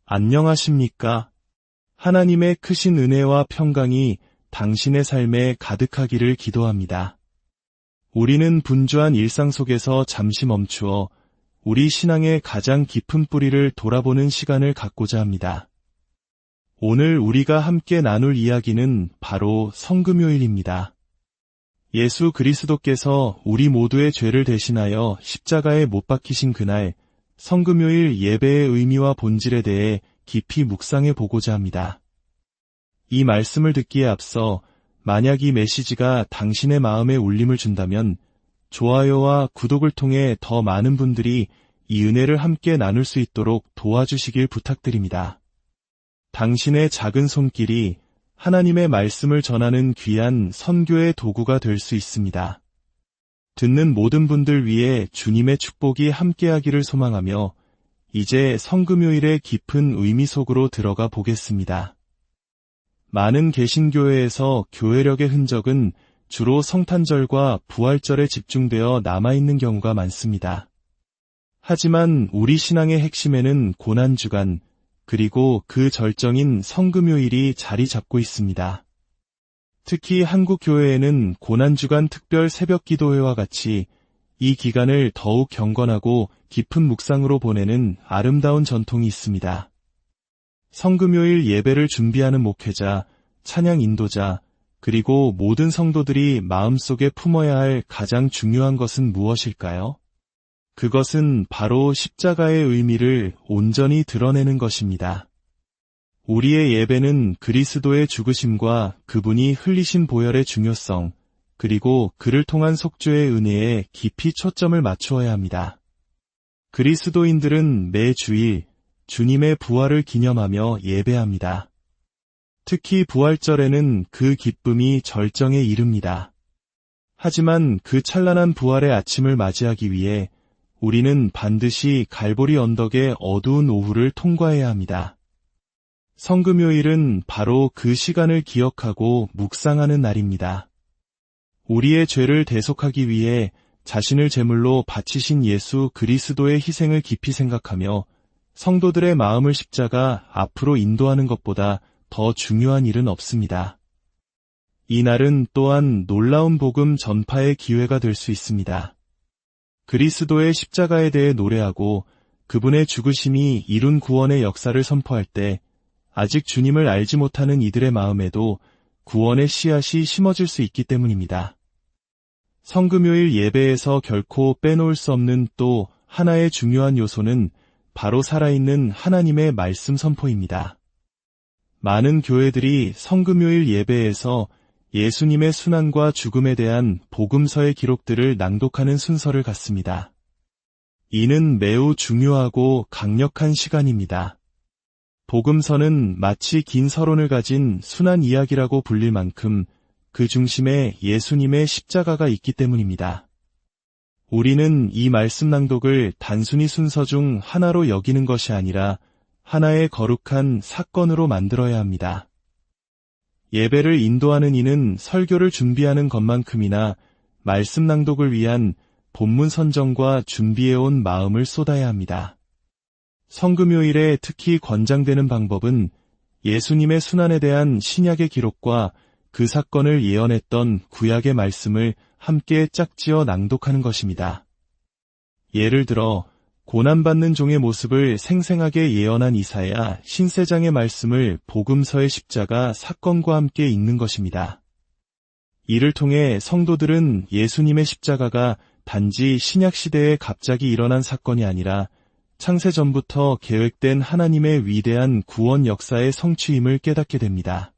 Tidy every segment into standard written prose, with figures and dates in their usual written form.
안녕하십니까? 하나님의 크신 은혜와 평강이 당신의 삶에 가득하기를 기도합니다. 우리는 분주한 일상 속에서 잠시 멈추어 우리 신앙의 가장 깊은 뿌리를 돌아보는 시간을 갖고자 합니다. 오늘 우리가 함께 나눌 이야기는 바로 성금요일입니다. 예수 그리스도께서 우리 모두의 죄를 대신하여 십자가에 못 박히신 그날, 성금요일 예배의 의미와 본질에 대해 깊이 묵상해 보고자 합니다. 이 말씀을 듣기에 앞서 만약 이 메시지가 당신의 마음에 울림을 준다면 좋아요와 구독을 통해 더 많은 분들이 이 은혜를 함께 나눌 수 있도록 도와주시길 부탁드립니다. 당신의 작은 손길이 하나님의 말씀을 전하는 귀한 선교의 도구가 될 수 있습니다. 듣는 모든 분들 위해 주님의 축복이 함께하기를 소망하며 이제 성금요일의 깊은 의미 속으로 들어가 보겠습니다. 많은 개신교회에서 교회력의 흔적은 주로 성탄절과 부활절에 집중되어 남아있는 경우가 많습니다. 하지만 우리 신앙의 핵심에는 고난주간, 그리고 그 절정인 성금요일이 자리 잡고 있습니다. 특히 한국 교회에는 고난주간 특별 새벽 기도회와 같이 이 기간을 더욱 경건하고 깊은 묵상으로 보내는 아름다운 전통이 있습니다. 성금요일 예배를 준비하는 목회자, 찬양 인도자, 그리고 모든 성도들이 마음속에 품어야 할 가장 중요한 것은 무엇일까요? 그것은 바로 십자가의 의미를 온전히 드러내는 것입니다. 우리의 예배는 그리스도의 죽으심과 그분이 흘리신 보혈의 중요성, 그리고 그를 통한 속죄의 은혜에 깊이 초점을 맞추어야 합니다. 그리스도인들은 매 주일 주님의 부활을 기념하며 예배합니다. 특히 부활절에는 그 기쁨이 절정에 이릅니다. 하지만 그 찬란한 부활의 아침을 맞이하기 위해 우리는 반드시 갈보리 언덕의 어두운 오후를 통과해야 합니다. 성금요일은 바로 그 시간을 기억하고 묵상하는 날입니다. 우리의 죄를 대속하기 위해 자신을 제물로 바치신 예수 그리스도의 희생을 깊이 생각하며 성도들의 마음을 십자가 앞으로 인도하는 것보다 더 중요한 일은 없습니다. 이 날은 또한 놀라운 복음 전파의 기회가 될 수 있습니다. 그리스도의 십자가에 대해 노래하고 그분의 죽으심이 이룬 구원의 역사를 선포할 때 아직 주님을 알지 못하는 이들의 마음에도 구원의 씨앗이 심어질 수 있기 때문입니다. 성금요일 예배에서 결코 빼놓을 수 없는 또 하나의 중요한 요소는 바로 살아있는 하나님의 말씀 선포입니다. 많은 교회들이 성금요일 예배에서 예수님의 순환과 죽음에 대한 복음서의 기록들을 낭독하는 순서를 갖습니다. 이는 매우 중요하고 강력한 시간입니다. 복음서는 마치 긴 서론을 가진 순환 이야기라고 불릴 만큼 그 중심에 예수님의 십자가가 있기 때문입니다. 우리는 이 말씀 낭독을 단순히 순서 중 하나로 여기는 것이 아니라 하나의 거룩한 사건으로 만들어야 합니다. 예배를 인도하는 이는 설교를 준비하는 것만큼이나 말씀 낭독을 위한 본문 선정과 준비해온 마음을 쏟아야 합니다. 성금요일에 특히 권장되는 방법은 예수님의 순환에 대한 신약의 기록과 그 사건을 예언했던 구약의 말씀을 함께 짝지어 낭독하는 것입니다. 예를 들어 고난받는 종의 모습을 생생하게 예언한 이사야 신세장의 말씀을 복음서의 십자가 사건과 함께 읽는 것입니다. 이를 통해 성도들은 예수님의 십자가가 단지 신약시대에 갑자기 일어난 사건이 아니라 창세전부터 계획된 하나님의 위대한 구원 역사의 성취임을 깨닫게 됩니다.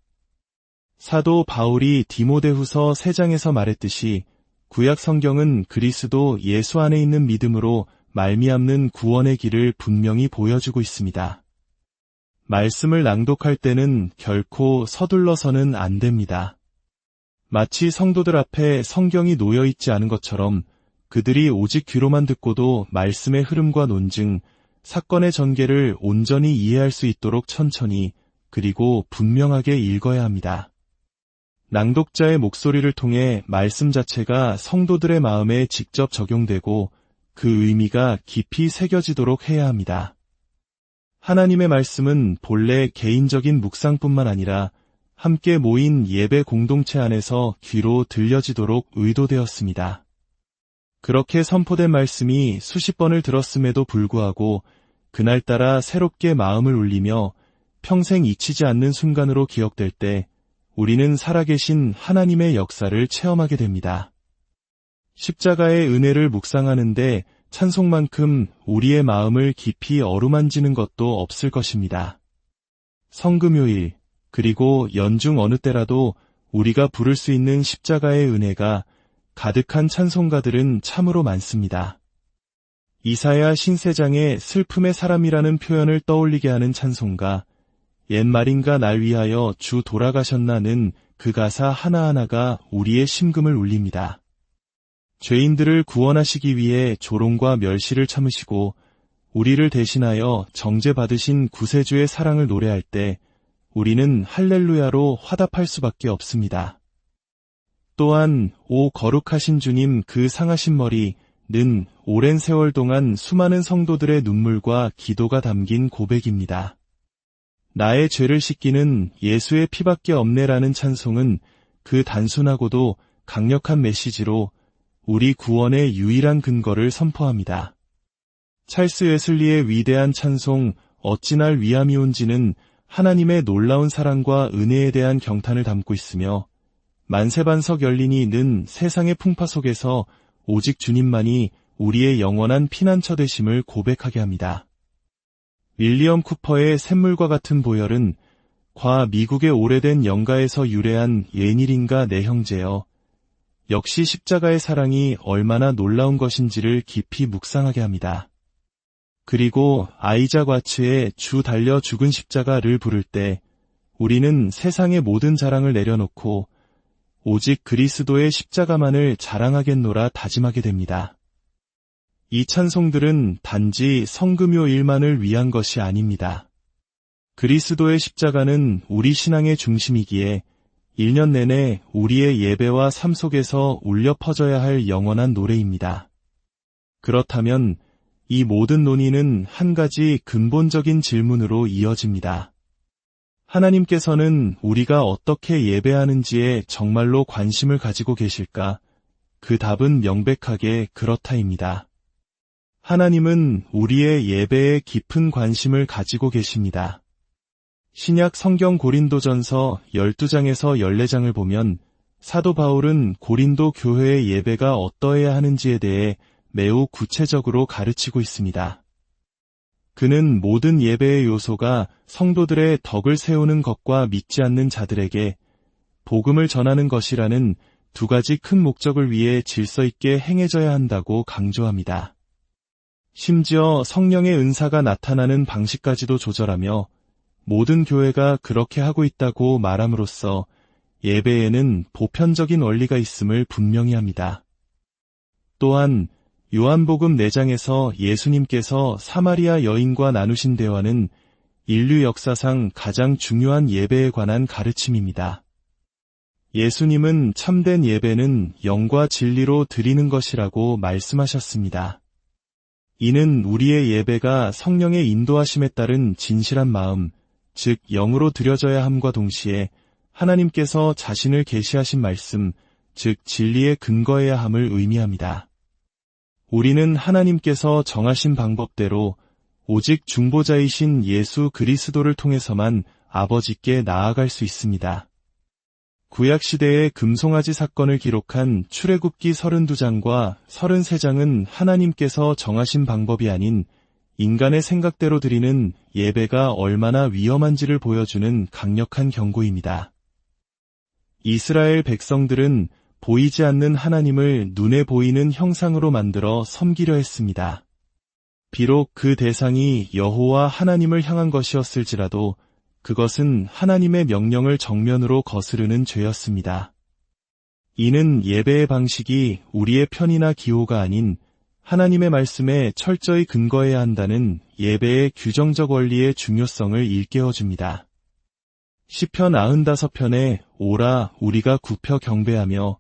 사도 바울이 디모데후서 3장에서 말했듯이 구약 성경은 그리스도 예수 안에 있는 믿음으로 말미암는 구원의 길을 분명히 보여주고 있습니다. 말씀을 낭독할 때는 결코 서둘러서는 안 됩니다. 마치 성도들 앞에 성경이 놓여 있지 않은 것처럼 그들이 오직 귀로만 듣고도 말씀의 흐름과 논증, 사건의 전개를 온전히 이해할 수 있도록 천천히 그리고 분명하게 읽어야 합니다. 낭독자의 목소리를 통해 말씀 자체가 성도들의 마음에 직접 적용되고 그 의미가 깊이 새겨지도록 해야 합니다. 하나님의 말씀은 본래 개인적인 묵상뿐만 아니라 함께 모인 예배 공동체 안에서 귀로 들려지도록 의도되었습니다. 그렇게 선포된 말씀이 수십 번을 들었음에도 불구하고 그날따라 새롭게 마음을 울리며 평생 잊히지 않는 순간으로 기억될 때 우리는 살아계신 하나님의 역사를 체험하게 됩니다. 십자가의 은혜를 묵상하는데 찬송만큼 우리의 마음을 깊이 어루만지는 것도 없을 것입니다. 성금요일, 그리고 연중 어느 때라도 우리가 부를 수 있는 십자가의 은혜가 가득한 찬송가들은 참으로 많습니다. 이사야 신세장의 슬픔의 사람이라는 표현을 떠올리게 하는 찬송가, 옛말인가 날 위하여 주 돌아가셨나는 그 가사 하나하나가 우리의 심금을 울립니다. 죄인들을 구원하시기 위해 조롱과 멸시를 참으시고 우리를 대신하여 정죄받으신 구세주의 사랑을 노래할 때 우리는 할렐루야로 화답할 수밖에 없습니다. 또한 오 거룩하신 주님 그 상하신 머리는 오랜 세월 동안 수많은 성도들의 눈물과 기도가 담긴 고백입니다. 나의 죄를 씻기는 예수의 피밖에 없네라는 찬송은 그 단순하고도 강력한 메시지로 우리 구원의 유일한 근거를 선포합니다. 찰스 웨슬리의 위대한 찬송 어찌 날 위함이 온지는 하나님의 놀라운 사랑과 은혜에 대한 경탄을 담고 있으며 만세반석 열리니는 세상의 풍파 속에서 오직 주님만이 우리의 영원한 피난처 되심을 고백하게 합니다. 윌리엄 쿠퍼의 샘물과 같은 보혈은 과 미국의 오래된 영가에서 유래한 예닐인가 내 형제여 역시 십자가의 사랑이 얼마나 놀라운 것인지를 깊이 묵상하게 합니다. 그리고 아이작 와츠의 주 달려 죽은 십자가를 부를 때 우리는 세상의 모든 자랑을 내려놓고 오직 그리스도의 십자가만을 자랑하겠노라 다짐하게 됩니다. 이 찬송들은 단지 성금요일만을 위한 것이 아닙니다. 그리스도의 십자가는 우리 신앙의 중심이기에 1년 내내 우리의 예배와 삶 속에서 울려 퍼져야 할 영원한 노래입니다. 그렇다면 이 모든 논의는 한 가지 근본적인 질문으로 이어집니다. 하나님께서는 우리가 어떻게 예배하는지에 정말로 관심을 가지고 계실까? 그 답은 명백하게 그렇다입니다. 하나님은 우리의 예배에 깊은 관심을 가지고 계십니다. 신약 성경 고린도전서 12장에서 14장을 보면 사도 바울은 고린도 교회의 예배가 어떠해야 하는지에 대해 매우 구체적으로 가르치고 있습니다. 그는 모든 예배의 요소가 성도들의 덕을 세우는 것과 믿지 않는 자들에게 복음을 전하는 것이라는 두 가지 큰 목적을 위해 질서 있게 행해져야 한다고 강조합니다. 심지어 성령의 은사가 나타나는 방식까지도 조절하며 모든 교회가 그렇게 하고 있다고 말함으로써 예배에는 보편적인 원리가 있음을 분명히 합니다. 또한 요한복음 4장에서 예수님께서 사마리아 여인과 나누신 대화는 인류 역사상 가장 중요한 예배에 관한 가르침입니다. 예수님은 참된 예배는 영과 진리로 드리는 것이라고 말씀하셨습니다. 이는 우리의 예배가 성령의 인도하심에 따른 진실한 마음, 즉 영으로 드려져야 함과 동시에 하나님께서 자신을 계시하신 말씀, 즉 진리에 근거해야 함을 의미합니다. 우리는 하나님께서 정하신 방법대로 오직 중보자이신 예수 그리스도를 통해서만 아버지께 나아갈 수 있습니다. 구약시대의 금송아지 사건을 기록한 출애굽기 32장과 33장은 하나님께서 정하신 방법이 아닌 인간의 생각대로 드리는 예배가 얼마나 위험한지를 보여주는 강력한 경고입니다. 이스라엘 백성들은 보이지 않는 하나님을 눈에 보이는 형상으로 만들어 섬기려 했습니다. 비록 그 대상이 여호와 하나님을 향한 것이었을지라도 그것은 하나님의 명령을 정면으로 거스르는 죄였습니다. 이는 예배의 방식이 우리의 편이나 기호가 아닌 하나님의 말씀에 철저히 근거해야 한다는 예배의 규정적 원리의 중요성을 일깨워줍니다. 시편 95편에 오라 우리가 굽혀 경배하며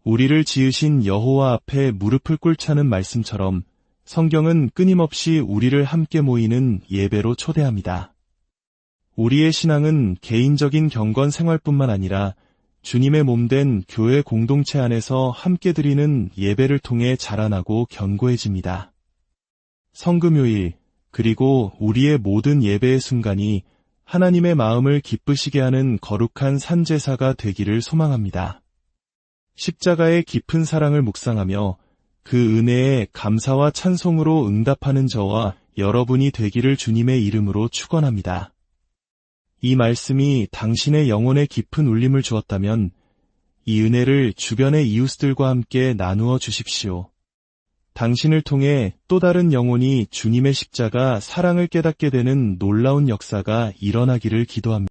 우리를 지으신 여호와 앞에 무릎을 꿇자는 말씀처럼 성경은 끊임없이 우리를 함께 모이는 예배로 초대합니다. 우리의 신앙은 개인적인 경건 생활뿐만 아니라 주님의 몸된 교회 공동체 안에서 함께 드리는 예배를 통해 자라나고 견고해집니다. 성금요일, 그리고 우리의 모든 예배의 순간이 하나님의 마음을 기쁘시게 하는 거룩한 산제사가 되기를 소망합니다. 십자가의 깊은 사랑을 묵상하며 그 은혜에 감사와 찬송으로 응답하는 저와 여러분이 되기를 주님의 이름으로 축원합니다. 이 말씀이 당신의 영혼에 깊은 울림을 주었다면 이 은혜를 주변의 이웃들과 함께 나누어 주십시오. 당신을 통해 또 다른 영혼이 주님의 십자가 사랑을 깨닫게 되는 놀라운 역사가 일어나기를 기도합니다.